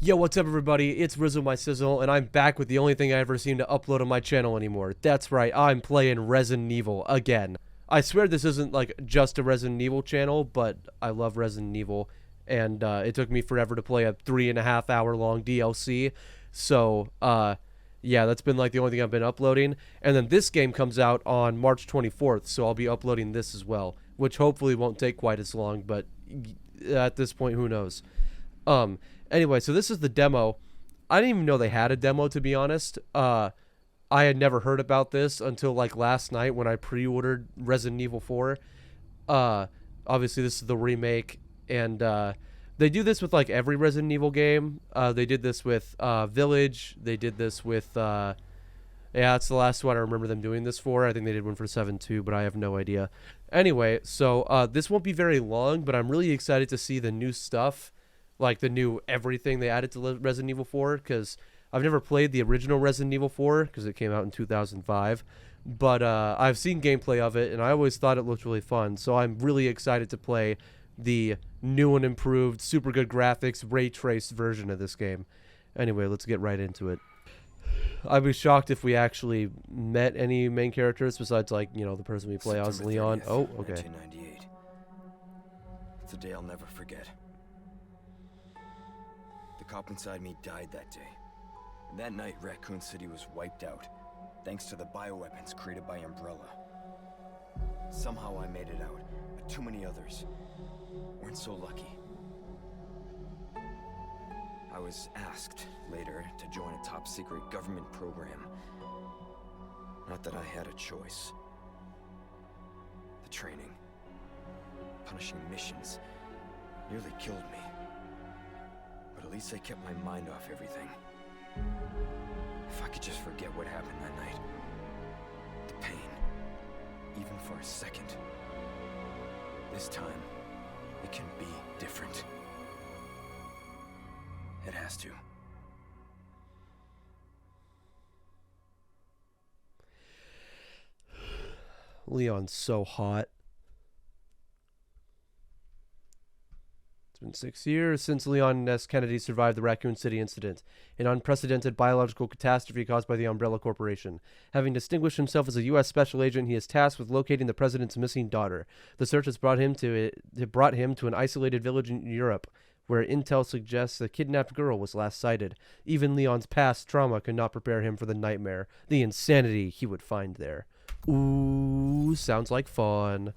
Yo, what's up, everybody? It's Rizzle My Sizzle, and I'm back with the only thing I ever seem to upload on my channel anymore. That's right, I'm playing Resident Evil again. I swear this isn't like just a Resident Evil channel, but I love Resident Evil, and it took me forever to play a 3.5 hour long DLC. So, yeah, that's been like the only thing I've been uploading. And then this game comes out on March 24th, so I'll be uploading this as well, which hopefully won't take quite as long, but at this point, who knows? Anyway, so this is the demo. I didn't even know they had a demo, to be honest. I had never heard about this until like last night when I pre-ordered Resident Evil 4. Obviously this is the remake, and they do this with like every Resident Evil game. They did this with Village. They did this with yeah, it's the last one I remember them doing this for. I think they did one for 7 too, but I have no idea. Anyway, so this won't be very long, but I'm really excited to see the new stuff. Like the new everything they added to Resident Evil 4, because I've never played the original Resident Evil 4 because it came out in 2005, but I've seen gameplay of it and I always thought it looked really fun, so I'm really excited to play the new and improved, super good graphics, ray traced version of this game. Anyway, let's get right into it. I'd be shocked if we actually met any main characters besides, like, you know, the person we play as, Leon. Oh, okay. 1998. It's a day I'll never forget. The cop inside me died that day. And that night, Raccoon City was wiped out, thanks to the bioweapons created by Umbrella. Somehow I made it out, but too many others weren't so lucky. I was asked later to join a top-secret government program. Not that I had a choice. The training, punishing missions, nearly killed me. But at least I kept my mind off everything. If I could just forget what happened that night. The pain, even for a second. This time, it can be different. It has to. Leon's so hot. It's been 6 years since Leon S. Kennedy survived the Raccoon City incident, an unprecedented biological catastrophe caused by the Umbrella Corporation. Having distinguished himself as a U.S. special agent, he is tasked with locating the president's missing daughter. The search has brought him to an isolated village in Europe, where intel suggests the kidnapped girl was last sighted. Even Leon's past trauma could not prepare him for the nightmare, the insanity he would find there. Ooh, sounds like fun.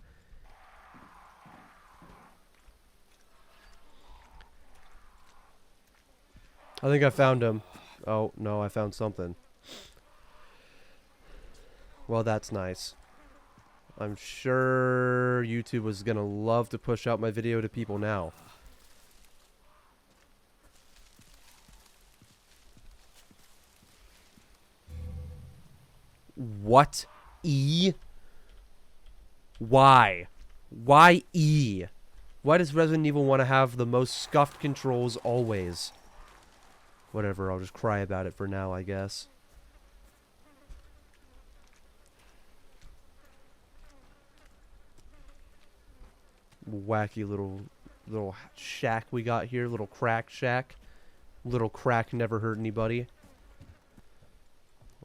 I think I found him. Oh, no, I found something. Well, that's nice. I'm sure YouTube was going to love to push out my video to people now. What? E? Why? Why E? Why does Resident Evil want to have the most scuffed controls always? Whatever, I'll just cry about it for now, I guess. Wacky little shack we got here, little crack shack. Little crack never hurt anybody.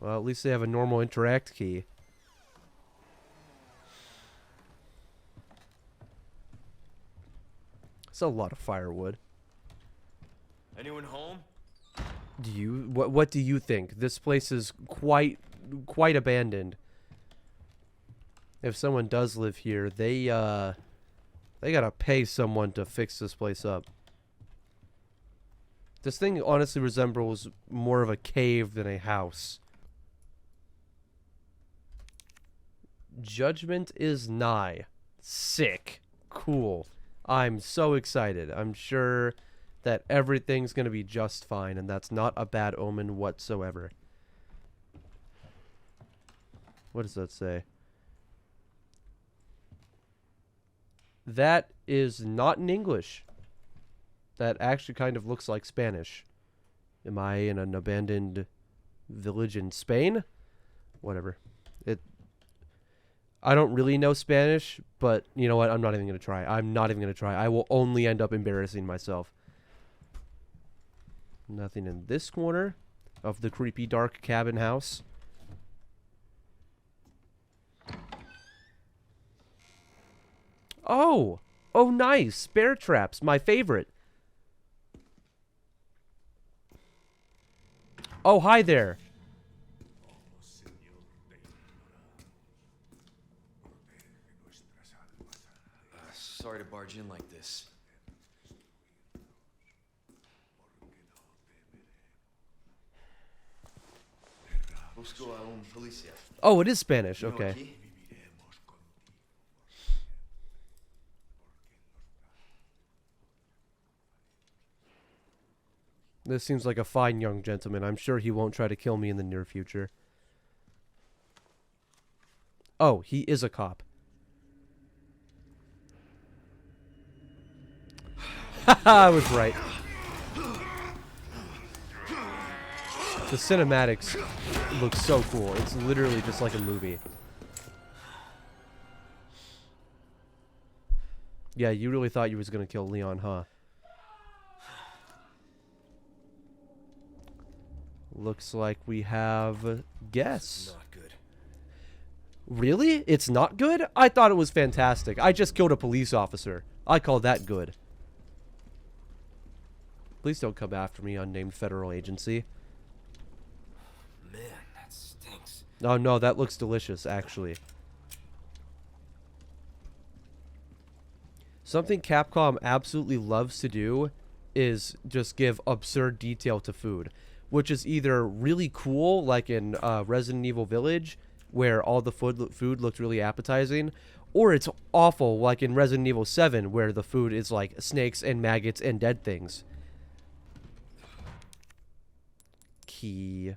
Well, at least they have a normal interact key. It's a lot of firewood. Anyone home? What do you think? This place is quite abandoned. If someone does live here, they gotta pay someone to fix this place up. This thing honestly resembles more of a cave than a house. Judgment is nigh. Sick. Cool. I'm so excited. I'm sure that everything's going to be just fine, and that's not a bad omen whatsoever. What does that say? That is not in English. That actually kind of looks like Spanish. Am I in an abandoned village in Spain? Whatever. I don't really know Spanish, but you know what? I'm not even going to try. I'm not even going to try. I will only end up embarrassing myself. Nothing in this corner of the creepy dark cabin house. Oh! Oh, nice! Bear traps, my favorite. Oh, hi there. Sorry to barge in like this. Busco a un policía. Oh, it is Spanish. Vino Okay. aquí. This seems like a fine young gentleman. I'm sure he won't try to kill me in the near future. Oh, he is a cop. Haha, I was right. The cinematics look so cool. It's literally just like a movie. Yeah, you really thought you was gonna kill Leon, huh? Looks like we have guests. Not good. Really? It's not good? I thought it was fantastic. I just killed a police officer. I call that good. Please don't come after me, unnamed federal agency. Man, that stinks. Oh no, that looks delicious, actually. Something Capcom absolutely loves to do is just give absurd detail to food, which is either really cool, like in Resident Evil Village, where all the food looked really appetizing, or it's awful, like in Resident Evil 7, where the food is like snakes and maggots and dead things. Key.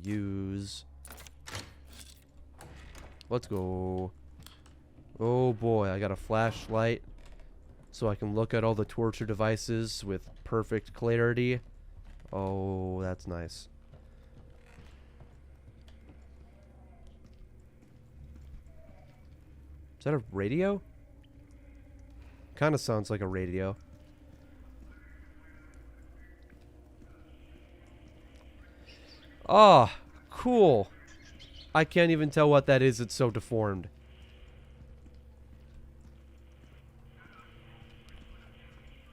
Use. Let's go. Oh boy, I got a flashlight, so I can look at all the torture devices with perfect clarity. Oh, that's nice. Is that a radio? Kind of sounds like a radio. Ah, cool. I can't even tell what that is. It's so deformed.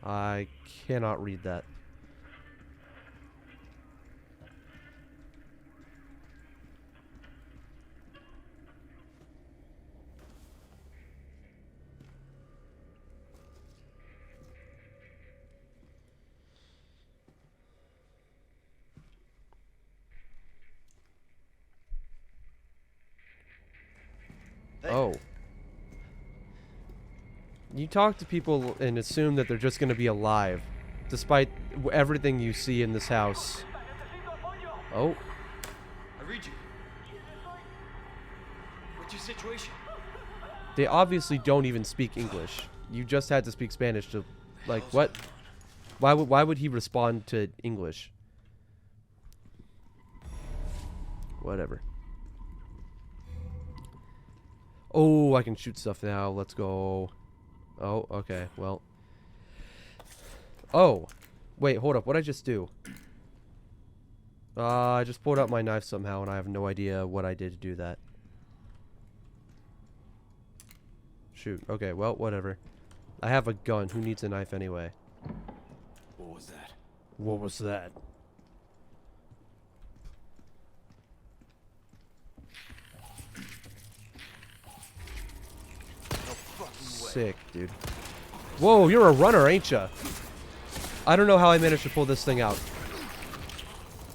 I cannot read that. Oh. You talk to people and assume that they're just going to be alive, despite everything you see in this house. Oh. I read you. What's your situation? They obviously don't even speak English. You just had to speak Spanish to, like, what? Why would he respond to English? Whatever. Oh, I can shoot stuff now. Let's go. Oh, okay. Well. Oh. Wait, hold up. What'd I just do? I just pulled out my knife somehow, and I have no idea what I did to do that. Shoot. Okay, well, whatever. I have a gun. Who needs a knife anyway? What was that? What was that? No fucking way. Sick, dude. Whoa, you're a runner, ain't ya? I don't know how I managed to pull this thing out.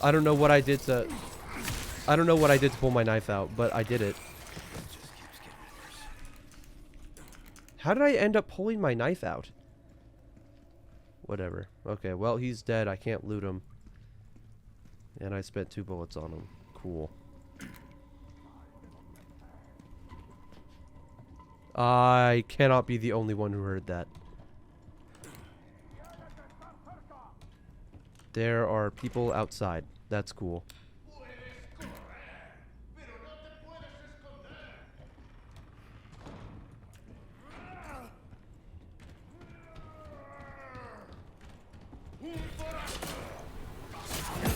I don't know what I did to... I don't know what I did to pull my knife out, but I did it. Just keeps getting worse. How did I end up pulling my knife out? Whatever. Okay, well, he's dead. I can't loot him. And I spent 2 bullets on him. Cool. I cannot be the only one who heard that. There are people outside. That's cool.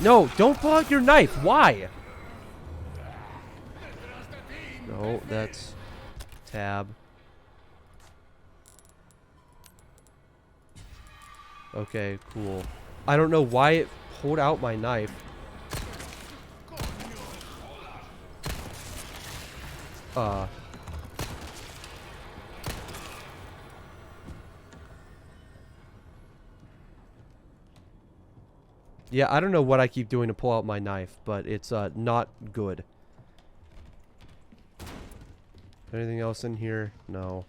No, don't pull out your knife. Why? No, that's tab. Okay, cool. I don't know why it pulled out my knife. Yeah, I don't know what I keep doing to pull out my knife, but it's not good. Anything else in here? No.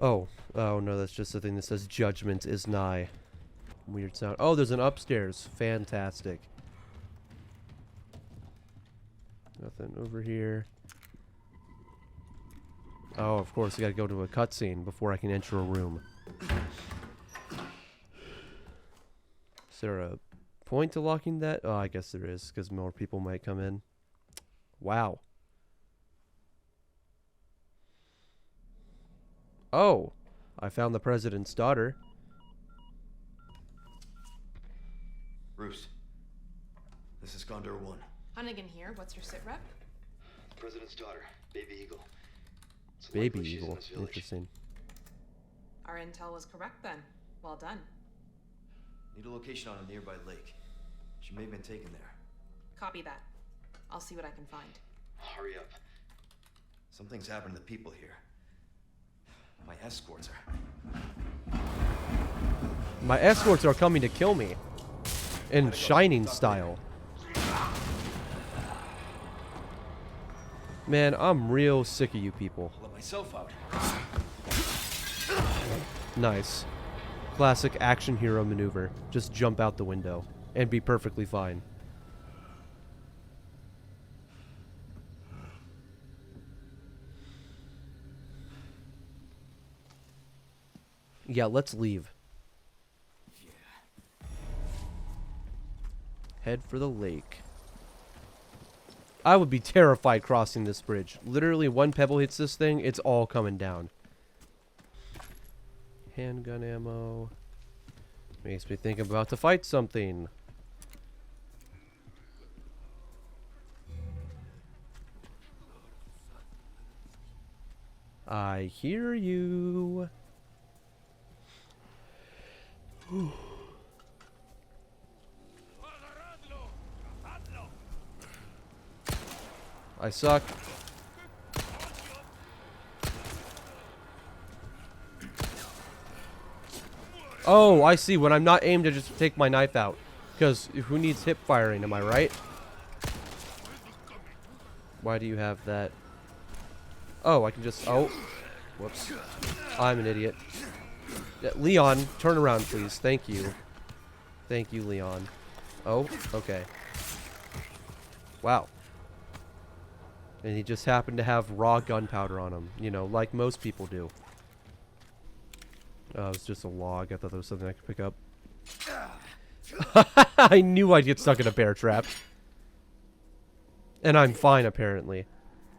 Oh. Oh, no, that's just the thing that says judgment is nigh. Weird sound. Oh, there's an upstairs. Fantastic. Nothing over here. Oh, of course, I gotta go to a cutscene before I can enter a room. Is there a point to locking that? Oh, I guess there is, because more people might come in. Wow. Oh, I found the president's daughter. Bruce, this is Condor 1. Hunnigan here. What's your sit rep? President's daughter, Baby Eagle. It's Baby likely she's in Eagle. this village. Interesting. Our intel was correct then. Well done. Need a location on a nearby lake. She may have been taken there. Copy that. I'll see what I can find. Hurry up. Something's happened to the people here. My escorts are... My escorts are coming to kill me. In Shining style. Man, I'm real sick of you people. I'll let myself out. Nice. Classic action hero maneuver. Just jump out the window and be perfectly fine. Yeah, let's leave. Head for the lake. I would be terrified crossing this bridge. Literally, one pebble hits this thing, it's all coming down. Handgun ammo. Makes me think I'm about to fight something. I hear you. I suck. Oh, I see. When I'm not aimed, I just take my knife out. Because who needs hip firing, am I right? Why do you have that? Oh, I can just... Oh. Whoops. I'm an idiot. Yeah, Leon, turn around, please. Thank you. Thank you, Leon. Oh, okay. Wow. And he just happened to have raw gunpowder on him. You know, like most people do. Oh, it was just a log. I thought that was something I could pick up. I knew I'd get stuck in a bear trap. And I'm fine, apparently.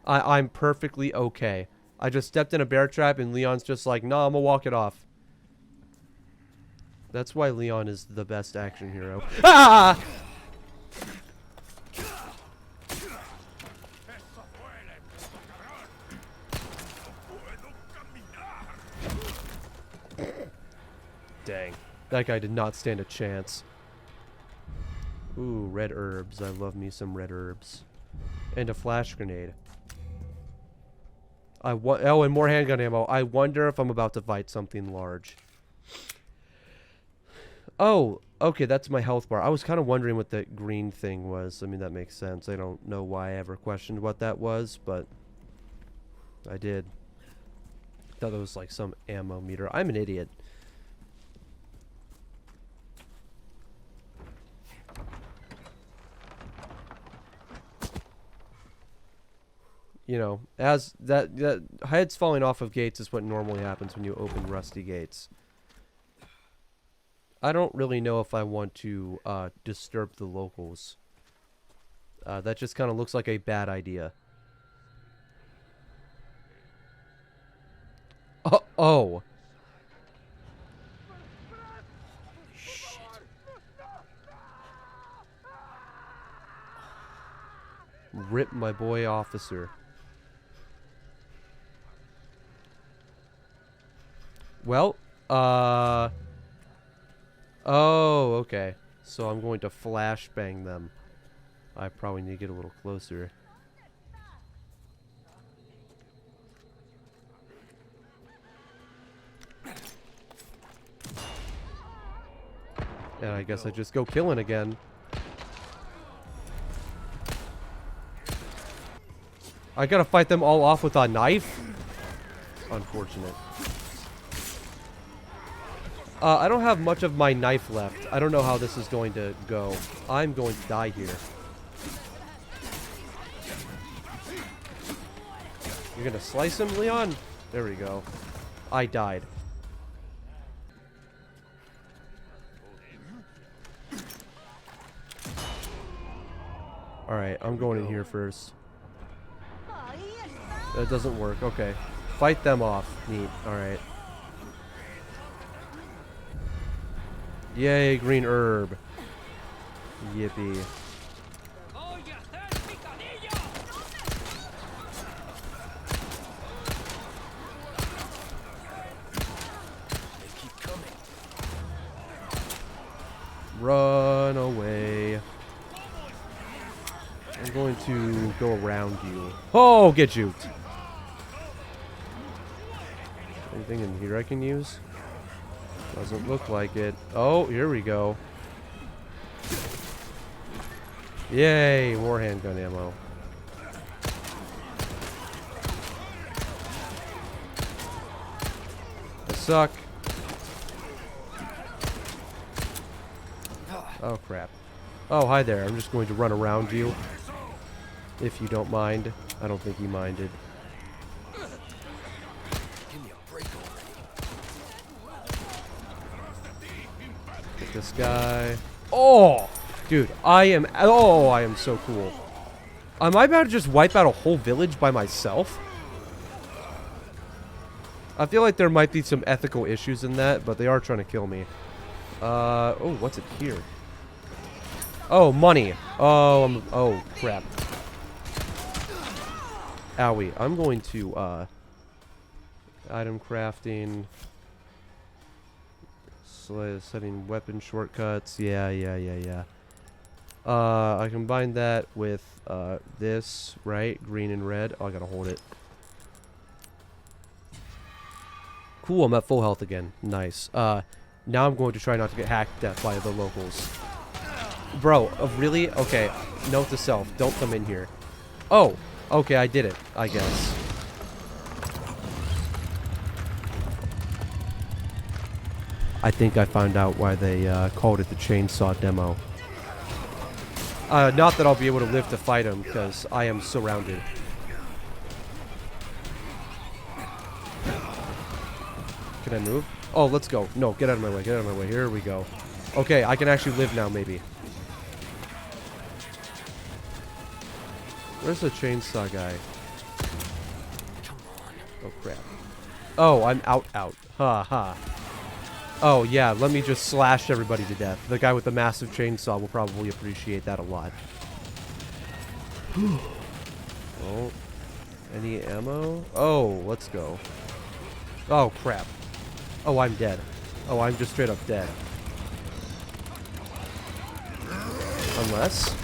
I'm perfectly okay. I just stepped in a bear trap and Leon's just like, nah, I'm gonna walk it off. That's why Leon is the best action hero. Ah! Dang. That guy did not stand a chance. Ooh, red herbs. I love me some red herbs. And a flash grenade. Oh, and more handgun ammo. I wonder if I'm about to fight something large. Oh, okay, that's my health bar. I was kind of wondering what that green thing was. I mean, that makes sense. I don't know why I ever questioned what that was, but I did. Thought it was like some ammo meter. I'm an idiot. You know, as that heads falling off of gates is what normally happens when you open rusty gates. I don't really know if I want to disturb the locals. That just kind of looks like a bad idea. Oh. Shit. Rip my boy officer. Well, oh, okay. So I'm going to flashbang them. I probably need to get a little closer. And I guess I just go killing again. I gotta fight them all off with a knife? Unfortunate. I don't have much of my knife left. I don't know how this is going to go. I'm going to die here. You're gonna slice him, Leon? There we go. I died. Alright, I'm going in here first. That doesn't work. Okay. Fight them off. Neat. Alright. Yay, green herb. Yippee. Run away. I'm going to go around you. Oh, get juked. Anything in here I can use? Doesn't look like it. Oh, here we go. Yay, more handgun ammo. I suck. Oh, crap. Oh, hi there. I'm just going to run around you. If you don't mind. I don't think he minded. Get this guy. Oh! Dude, I am so cool. Am I about to just wipe out a whole village by myself? I feel like there might be some ethical issues in that, but they are trying to kill me. Oh, what's it here? Oh, money. Oh, oh, crap. Owie. I'm going to, item crafting. Setting weapon shortcuts. Yeah. I combine that with, this, right? Green and red. Oh, I gotta hold it. Cool, I'm at full health again. Nice. Now I'm going to try not to get hacked to death by the locals. Bro, really? Okay. Note to self, don't come in here. Oh, okay, I did it, I guess. I think I found out why they called it the chainsaw demo. Not that I'll be able to live to fight him, because I am surrounded. Can I move? Oh, let's go. No, get out of my way. Get out of my way. Here we go. Okay, I can actually live now, maybe. Where's the chainsaw guy? Oh, crap. Oh, I'm out. Ha ha. Oh, yeah, let me just slash everybody to death. The guy with the massive chainsaw will probably appreciate that a lot. Oh. Any ammo? Oh, let's go. Oh, crap. Oh, I'm dead. Oh, I'm just straight up dead. Unless...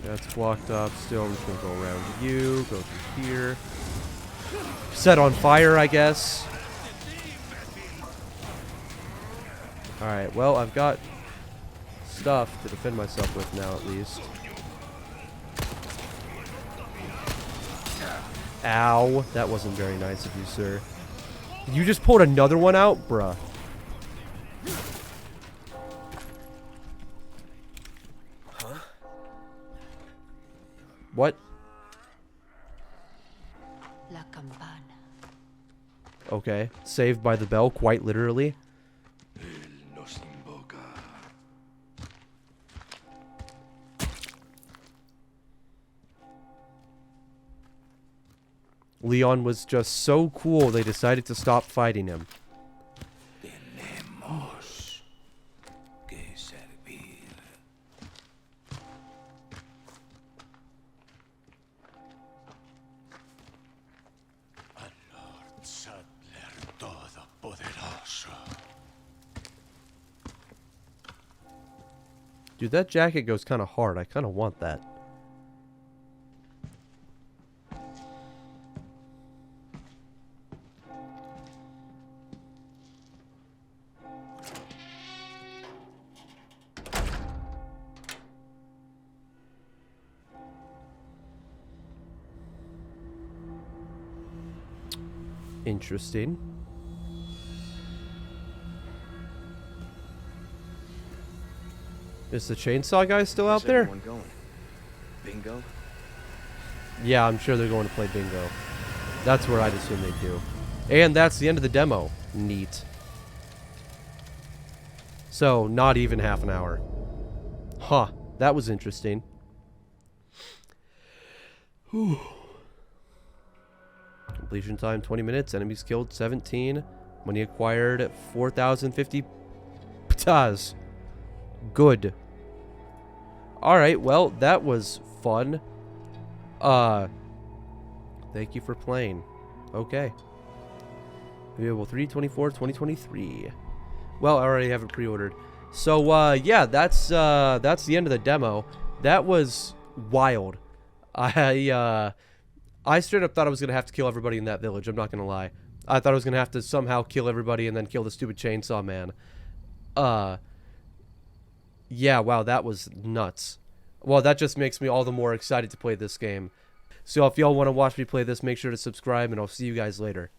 That's blocked off still. I'm just gonna go around you, go through here. Set on fire, I guess. Alright, well, I've got stuff to defend myself with now, at least. Ow. That wasn't very nice of you, sir. You just pulled another one out? Bruh. What? La campana. Okay. Saved by the bell, quite literally. Leon was just so cool they decided to stop fighting him. Tenemos que servir. Al Lord Saddler Todopoderoso. Dude, that jacket goes kind of hard. I kind of want that. Interesting. Is the chainsaw guy still out Where's there? everyone going? Bingo? Yeah, I'm sure they're going to play bingo. That's where I'd assume they do. And that's the end of the demo. Neat. So, not even half an hour. Huh. That was interesting. Whew. Completion time 20 minutes. Enemies killed 17. Money acquired 4,050 ptas. Good. Alright, well, that was fun. Thank you for playing. Okay. Available 3/24/2023. Well, I already have it pre-ordered. So, yeah, that's the end of the demo. That was wild. I straight up thought I was going to have to kill everybody in that village. I'm not going to lie. I thought I was going to have to somehow kill everybody and then kill the stupid chainsaw man. Yeah, wow, that was nuts. Well, that just makes me all the more excited to play this game. So if y'all want to watch me play this, make sure to subscribe, and I'll see you guys later.